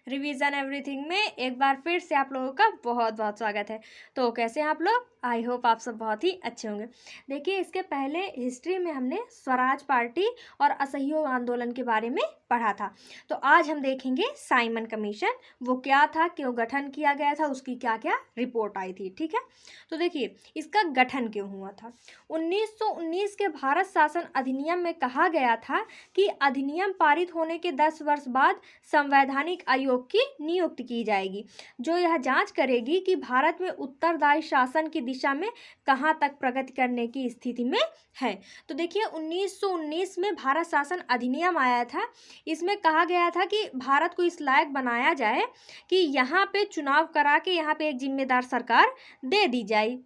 Revision everything में एक बार फिर से आप लोगों का बहुत बहुत स्वागत है। तो कैसे हैं आप लोग? आई होप आप सब बहुत ही अच्छे होंगे। देखिए, इसके पहले हिस्ट्री में हमने स्वराज पार्टी और असहयोग आंदोलन के बारे में पढ़ा था। तो आज हम देखेंगे साइमन कमीशन, वो क्या था, क्यों गठन किया गया था, उसकी क्या क्या रिपोर्ट आई थी। ठीक है, तो देखिए इसका गठन क्यों हुआ था। 1919 के भारत शासन अधिनियम में कहा गया था कि अधिनियम पारित होने के 10 वर्ष बाद संवैधानिक आयोग की नियुक्ति की जाएगी, जो यह जांच करेगी कि भारत में उत्तरदायी शासन की दिशा में कहां तक प्रगति करने की स्थिति में है। तो देखिए 1919 में भारत शासन अधिनियम आया था। इसमें कहा गया था कि भारत को इस लायक बनाया जाए कि यहाँ पे चुनाव करा के यहाँ पे एक जिम्मेदार सरकार दे दी जाए।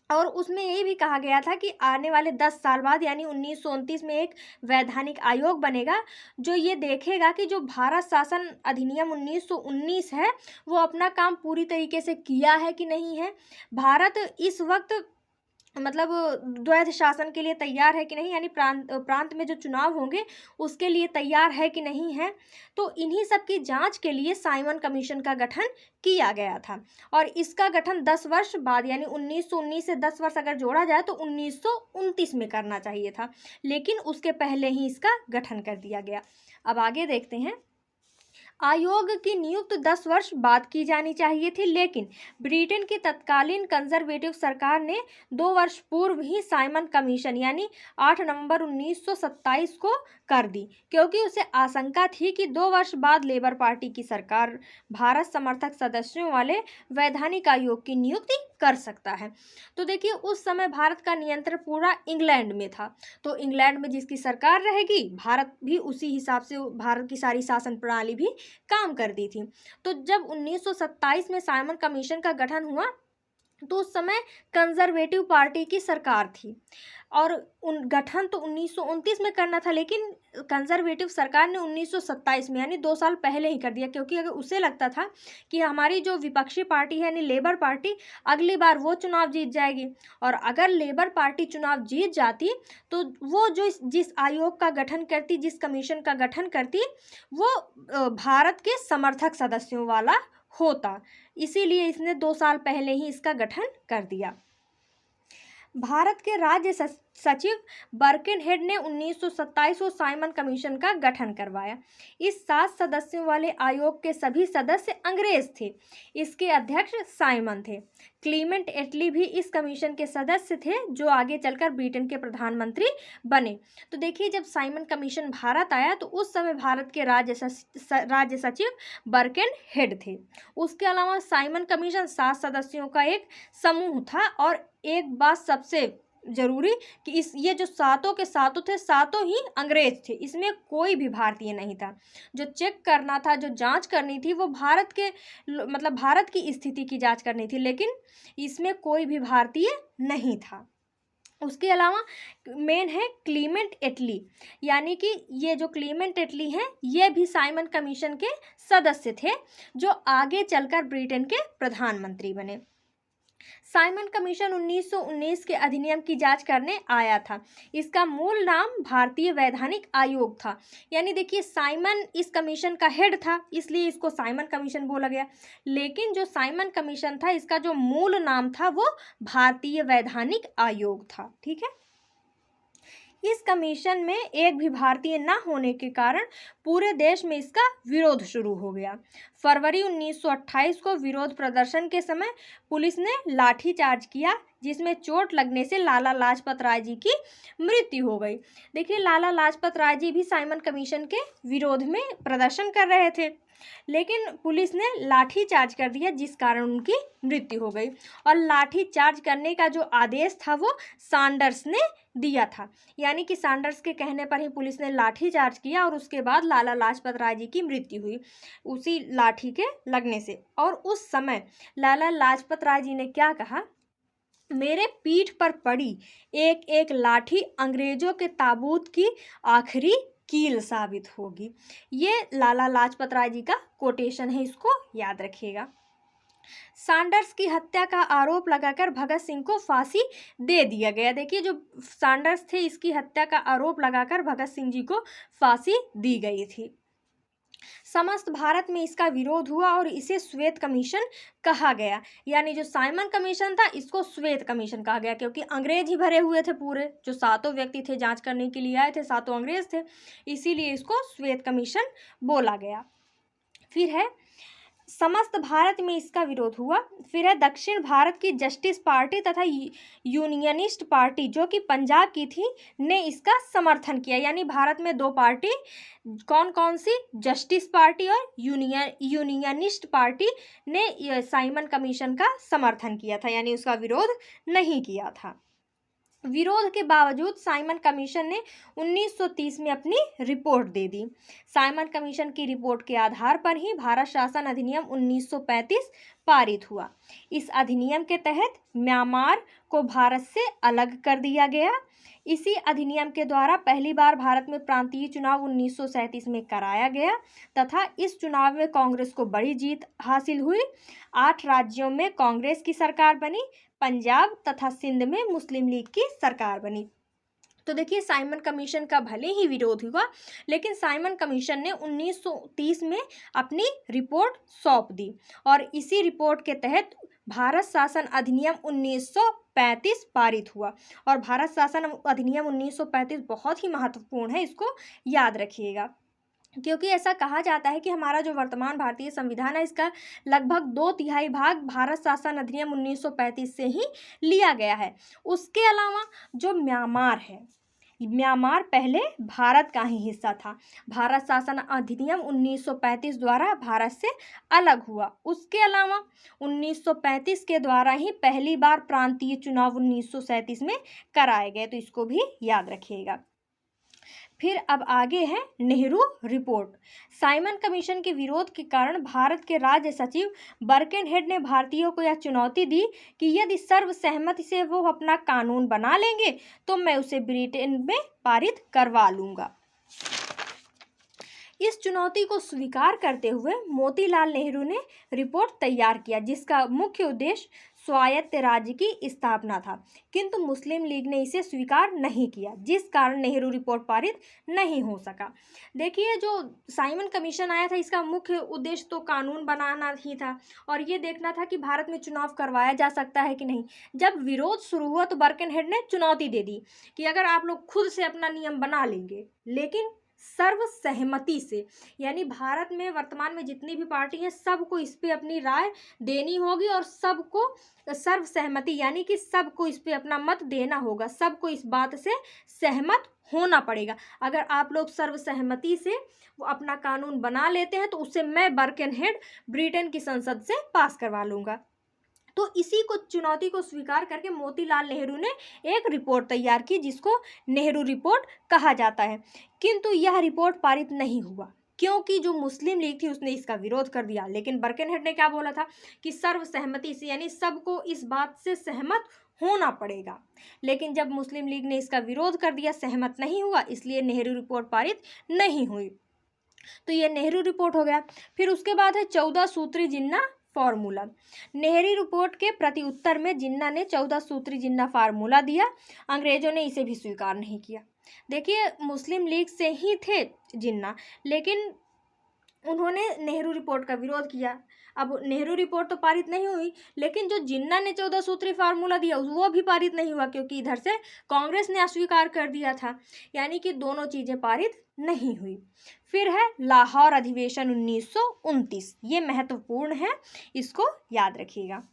और उसमें ये भी कहा गया था कि आने वाले 10 साल बाद यानी 1929 में एक वैधानिक आयोग बनेगा, जो ये देखेगा कि जो भारत शासन अधिनियम 1919 है वो अपना काम पूरी तरीके से किया है कि नहीं है। भारत इस वक्त मतलब द्वैध शासन के लिए तैयार है कि नहीं, यानी प्रांत में जो चुनाव होंगे उसके लिए तैयार है कि नहीं है। तो इन्हीं सब की जांच के लिए साइमन कमीशन का गठन किया गया था। और इसका गठन 10 वर्ष बाद यानी 1919 से 10 वर्ष अगर जोड़ा जाए तो 1929 में करना चाहिए था, लेकिन उसके पहले ही इसका गठन कर दिया गया। अब आगे देखते हैं। आयोग की नियुक्ति 10 वर्ष बाद की जानी चाहिए थी, लेकिन ब्रिटेन की तत्कालीन कंजर्वेटिव सरकार ने 2 वर्ष पूर्व ही साइमन कमीशन यानी 8 नवंबर 1927 को कर दी, क्योंकि उसे आशंका थी कि 2 वर्ष बाद लेबर पार्टी की सरकार भारत समर्थक सदस्यों वाले वैधानिक आयोग की नियुक्ति कर सकता है। तो देखिए उस समय भारत का नियंत्रण पूरा इंग्लैंड में था, तो इंग्लैंड में जिसकी सरकार रहेगी भारत भी उसी हिसाब से भारत की सारी शासन प्रणाली भी काम कर दी थी। तो जब 1927 में साइमन कमीशन का गठन हुआ तो उस समय कंजर्वेटिव पार्टी की सरकार थी और गठन तो 1929 में करना था, लेकिन कंजर्वेटिव सरकार ने 1927 में यानी 2 साल पहले ही कर दिया, क्योंकि अगर उसे लगता था कि हमारी जो विपक्षी पार्टी है यानी लेबर पार्टी अगली बार वो चुनाव जीत जाएगी, और अगर लेबर पार्टी चुनाव जीत जाती तो वो जो जिस आयोग का गठन करती, जिस कमीशन का गठन करती, वो भारत के समर्थक सदस्यों वाला होता। इसीलिए इसने 2 साल पहले ही इसका गठन कर दिया। भारत के राज्य सचिव बर्किनहेड ने 1927 को साइमन कमीशन का गठन करवाया। इस 7 सदस्यों वाले आयोग के सभी सदस्य अंग्रेज थे। इसके अध्यक्ष साइमन थे। क्लीमेंट एटली भी इस कमीशन के सदस्य थे, जो आगे चलकर ब्रिटेन के प्रधानमंत्री बने। तो देखिए जब साइमन कमीशन भारत आया तो उस समय भारत के राज्य सचिव बर्किनहेड थे। उसके अलावा साइमन कमीशन 7 सदस्यों का एक समूह था। और एक बात सबसे जरूरी कि ये जो सातों के सातों थे, सातों ही अंग्रेज थे, इसमें कोई भी भारतीय नहीं था। जो चेक करना था, जो जांच करनी थी, वो भारत के मतलब भारत की स्थिति की जांच करनी थी, लेकिन इसमें कोई भी भारतीय नहीं था। उसके अलावा मेन है क्लीमेंट एटली, यानी कि ये जो क्लीमेंट एटली हैं ये भी साइमन कमीशन के सदस्य थे, जो आगे चलकर ब्रिटेन के प्रधानमंत्री बने। साइमन कमीशन 1919 के अधिनियम की जांच करने आया था। इसका मूल नाम भारतीय वैधानिक आयोग था। यानी देखिए साइमन इस कमीशन का हेड था, इसलिए इसको साइमन कमीशन बोला गया। लेकिन जो साइमन कमीशन था इसका जो मूल नाम था वो भारतीय वैधानिक आयोग था। ठीक है, इस कमीशन में एक भी भारतीय न होने के कारण पूरे देश में इसका विरोध शुरू हो गया। फरवरी 1928 को विरोध प्रदर्शन के समय पुलिस ने लाठीचार्ज किया, जिसमें चोट लगने से लाला लाजपत राय जी की मृत्यु हो गई। देखिए लाला लाजपत राय जी भी साइमन कमीशन के विरोध में प्रदर्शन कर रहे थे, लेकिन पुलिस ने लाठी चार्ज कर दिया, जिस कारण उनकी मृत्यु हो गई। और लाठी चार्ज करने का जो आदेश था वो सैंडर्स ने दिया था, यानी कि सैंडर्स के कहने पर ही पुलिस ने लाठी चार्ज किया और उसके बाद लाला लाजपत राय जी की मृत्यु हुई उसी लाठी के लगने से। और उस समय लाला लाजपत राय जी ने क्या कहा, मेरे पीठ पर पड़ी एक एक लाठी अंग्रेजों के ताबूत की आखिरी कील साबित होगी। ये लाला लाजपत राय जी का कोटेशन है, इसको याद रखिएगा। सैंडर्स की हत्या का आरोप लगाकर भगत सिंह को फांसी दे दिया गया। देखिए जो सैंडर्स थे इसकी हत्या का आरोप लगाकर भगत सिंह जी को फांसी दी गई थी। समस्त भारत में इसका विरोध हुआ और इसे श्वेत कमीशन कहा गया। यानी जो साइमन कमीशन था इसको श्वेत कमीशन कहा गया, क्योंकि अंग्रेज ही भरे हुए थे पूरे, जो 7 व्यक्ति थे जांच करने के लिए आए थे, 7 अंग्रेज थे, इसीलिए इसको श्वेत कमीशन बोला गया। फिर है समस्त भारत में इसका विरोध हुआ। फिर है दक्षिण भारत की जस्टिस पार्टी तथा यूनियनिस्ट पार्टी जो कि पंजाब की थी ने इसका समर्थन किया। यानी भारत में 2 पार्टी, कौन कौन सी, जस्टिस पार्टी और यूनियनिस्ट पार्टी ने साइमन कमीशन का समर्थन किया था, यानी उसका विरोध नहीं किया था। विरोध के बावजूद साइमन कमीशन ने 1930 में अपनी रिपोर्ट दे दी। साइमन कमीशन की रिपोर्ट के आधार पर ही भारत शासन अधिनियम 1935 पारित हुआ। इस अधिनियम के तहत म्यांमार को भारत से अलग कर दिया गया। इसी अधिनियम के द्वारा पहली बार भारत में प्रांतीय चुनाव 1937 में कराया गया तथा इस चुनाव में कांग्रेस को बड़ी जीत हासिल हुई। 8 राज्यों में कांग्रेस की सरकार बनी, पंजाब तथा सिंध में मुस्लिम लीग की सरकार बनी। तो देखिए साइमन कमीशन का भले ही विरोध हुआ, लेकिन साइमन कमीशन ने 1930 में अपनी रिपोर्ट सौंप दी और इसी रिपोर्ट के तहत भारत शासन अधिनियम 1935 पारित हुआ। और भारत शासन अधिनियम 1935 बहुत ही महत्वपूर्ण है, इसको याद रखिएगा, क्योंकि ऐसा कहा जाता है कि हमारा जो वर्तमान भारतीय संविधान है इसका लगभग 2/3 भाग भारत शासन अधिनियम 1935 से ही लिया गया है। उसके अलावा जो म्यांमार है, म्यांमार पहले भारत का ही हिस्सा था, भारत शासन अधिनियम 1935 द्वारा भारत से अलग हुआ। उसके अलावा 1935 के द्वारा ही पहली बार प्रांतीय चुनाव 1937 में कराए गए, तो इसको भी याद रखिएगा। फिर अब आगे है नेहरू रिपोर्ट। साइमन कमीशन के विरोध के कारण भारत के राज्य सचिव बर्केनहेड ने भारतीयों को यह चुनौती दी कि यदि सर्वसहमति से वो अपना कानून बना लेंगे तो मैं उसे ब्रिटेन में पारित करवा लूँगा। इस चुनौती को स्वीकार करते हुए मोतीलाल नेहरू ने रिपोर्ट तैयार किया, जिसका मुख्य उद्देश्य स्वायत्त राज्य की स्थापना था, किंतु मुस्लिम लीग ने इसे स्वीकार नहीं किया, जिस कारण नेहरू रिपोर्ट पारित नहीं हो सका। देखिए जो साइमन कमीशन आया था इसका मुख्य उद्देश्य तो कानून बनाना ही था और ये देखना था कि भारत में चुनाव करवाया जा सकता है कि नहीं। जब विरोध शुरू हुआ तो बर्केनहेड ने चुनौती दे दी कि अगर आप लोग खुद से अपना नियम बना लेंगे, लेकिन सर्वसहमति से, यानी भारत में वर्तमान में जितनी भी पार्टी है सबको इस पे अपनी राय देनी होगी और सबको सर्वसहमति यानी कि सबको इस पे अपना मत देना होगा, सबको इस बात से सहमत होना पड़ेगा। अगर आप लोग सर्वसहमति से वो अपना कानून बना लेते हैं तो उससे मैं बर्केनहेड ब्रिटेन की संसद से पास करवा लूँगा। तो इसी को चुनौती को स्वीकार करके मोतीलाल नेहरू ने एक रिपोर्ट तैयार की जिसको नेहरू रिपोर्ट कहा जाता है, किंतु यह रिपोर्ट पारित नहीं हुआ क्योंकि जो मुस्लिम लीग थी उसने इसका विरोध कर दिया। लेकिन बर्केनहेड ने क्या बोला था कि सर्वसहमति से, यानी सबको इस बात से सहमत होना पड़ेगा। लेकिन जब मुस्लिम लीग ने इसका विरोध कर दिया, सहमत नहीं हुआ, इसलिए नेहरू रिपोर्ट पारित नहीं हुई। तो ये नेहरू रिपोर्ट हो गया। फिर उसके बाद है 14 सूत्री जिन्ना फार्मूला। नेहरू रिपोर्ट के प्रति उत्तर में जिन्ना ने 14 सूत्री जिन्ना फार्मूला दिया। अंग्रेजों ने इसे भी स्वीकार नहीं किया। देखिए मुस्लिम लीग से ही थे जिन्ना, लेकिन उन्होंने नेहरू रिपोर्ट का विरोध किया। अब नेहरू रिपोर्ट तो पारित नहीं हुई, लेकिन जो जिन्ना ने 14 सूत्री फार्मूला दिया वो भी पारित नहीं हुआ क्योंकि इधर से कांग्रेस ने अस्वीकार कर दिया था, यानी कि दोनों चीज़ें पारित नहीं हुई। फिर है लाहौर अधिवेशन 1929, ये महत्वपूर्ण है, इसको याद रखिएगा।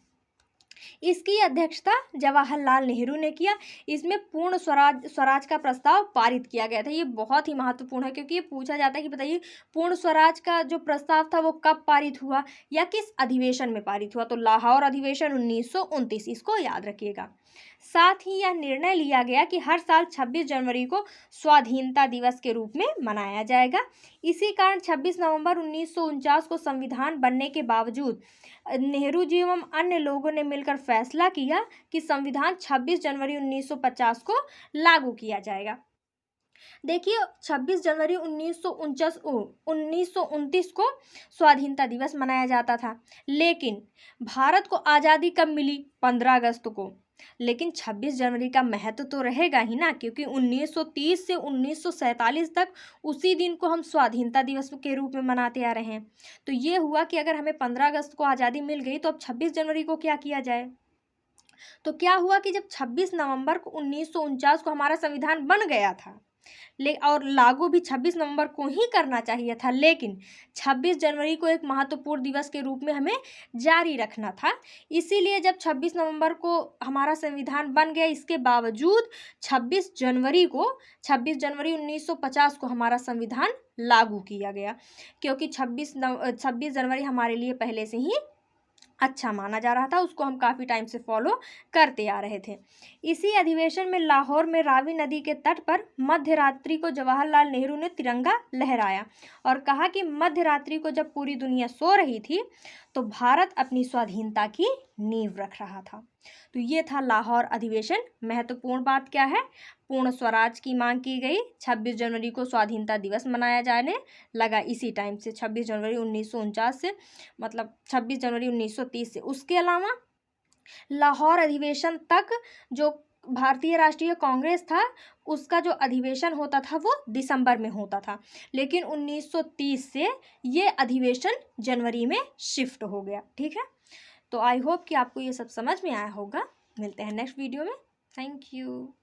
इसकी अध्यक्षता जवाहरलाल नेहरू ने किया। इसमें पूर्ण स्वराज का प्रस्ताव पारित किया गया था। ये बहुत ही महत्वपूर्ण है क्योंकि ये पूछा जाता है कि बताइए पूर्ण स्वराज का जो प्रस्ताव था वो कब पारित हुआ या किस अधिवेशन में पारित हुआ। तो लाहौर अधिवेशन 1929, इसको याद रखिएगा। साथ ही यह निर्णय लिया गया कि हर साल 26 जनवरी को स्वाधीनता दिवस के रूप में मनाया जाएगा। इसी कारण 26 नवंबर 1949 को संविधान बनने के बावजूद नेहरू जी एवं अन्य लोगों ने मिलकर फैसला किया कि संविधान 26 जनवरी 1950 को लागू किया जाएगा। देखिए 26 जनवरी 1929 को स्वाधीनता दिवस मनाया जाता था, लेकिन भारत को आज़ादी कब मिली? 15 अगस्त को। लेकिन 26 जनवरी का महत्व तो रहेगा ही ना, क्योंकि 1930 से 1947 तक उसी दिन को हम स्वाधीनता दिवस के रूप में मनाते आ रहे हैं। तो ये हुआ कि अगर हमें 15 अगस्त को आज़ादी मिल गई तो अब 26 जनवरी को क्या किया जाए। तो क्या हुआ कि जब 26 नवंबर को 1949 को हमारा संविधान बन गया था, और लागू भी 26 नवंबर को ही करना चाहिए था, लेकिन 26 जनवरी को एक महत्वपूर्ण दिवस के रूप में हमें जारी रखना था। इसीलिए जब 26 नवंबर को हमारा संविधान बन गया, इसके बावजूद 26 जनवरी 1950 को हमारा संविधान लागू किया गया, क्योंकि 26 जनवरी हमारे लिए पहले से ही अच्छा माना जा रहा था, उसको हम काफ़ी टाइम से फॉलो करते आ रहे थे। इसी अधिवेशन में लाहौर में रावी नदी के तट पर मध्य रात्रि को जवाहरलाल नेहरू ने तिरंगा लहराया और कहा कि मध्य रात्रि को जब पूरी दुनिया सो रही थी तो भारत अपनी स्वाधीनता की नींव रख रहा था। तो ये था लाहौर अधिवेशन। महत्वपूर्ण बात क्या है, पूर्ण स्वराज की मांग की गई। 26 जनवरी को स्वाधीनता दिवस मनाया जाने लगा, इसी टाइम से 26 जनवरी 1949 से, मतलब 26 जनवरी 1930 से। उसके अलावा लाहौर अधिवेशन तक जो भारतीय राष्ट्रीय कांग्रेस था उसका जो अधिवेशन होता था वो दिसंबर में होता था, लेकिन 1930 से ये अधिवेशन जनवरी में शिफ्ट हो गया। ठीक है, तो आई होप कि आपको ये सब समझ में आया होगा। मिलते हैं नेक्स्ट वीडियो में। Thank you.